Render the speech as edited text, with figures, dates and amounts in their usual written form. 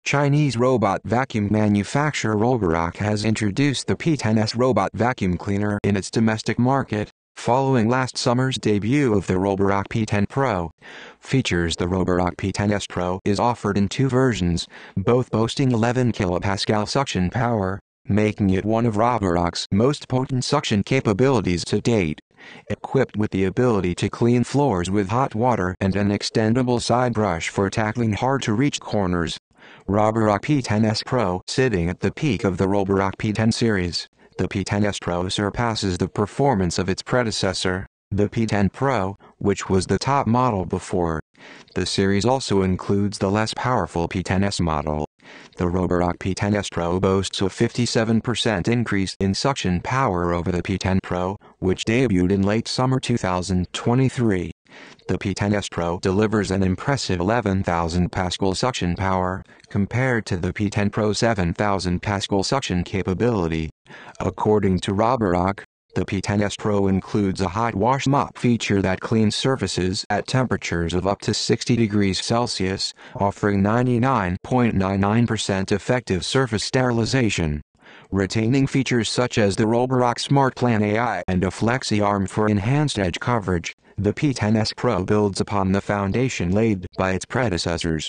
Chinese robot vacuum manufacturer Roborock has introduced the P10S robot vacuum cleaner in its domestic market, following last summer's debut of the Roborock P10 Pro. Features: the Roborock P10S Pro is offered in two versions, both boasting 11 kPa suction power, making it one of Roborock's most potent suction capabilities to date. Equipped with the ability to clean floors with hot water and an extendable side brush for tackling hard-to-reach corners. Roborock P10S Pro. Sitting at the peak of the Roborock P10 series, the P10S Pro surpasses the performance of its predecessor, the P10 Pro, which was the top model before. The series also includes the less powerful P10S model. The Roborock P10S Pro boasts a 57% increase in suction power over the P10 Pro, which debuted in late summer 2023. The P10S Pro delivers an impressive 11,000 pascal suction power, compared to the P10 Pro's 7,000 pascal suction capability. According to Roborock, the P10S Pro includes a hot wash mop feature that cleans surfaces at temperatures of up to 60 degrees Celsius, offering 99.99% effective surface sterilization. Retaining features such as the Roborock Smart Plan AI and a flexi arm for enhanced edge coverage, the P10S Pro builds upon the foundation laid by its predecessors.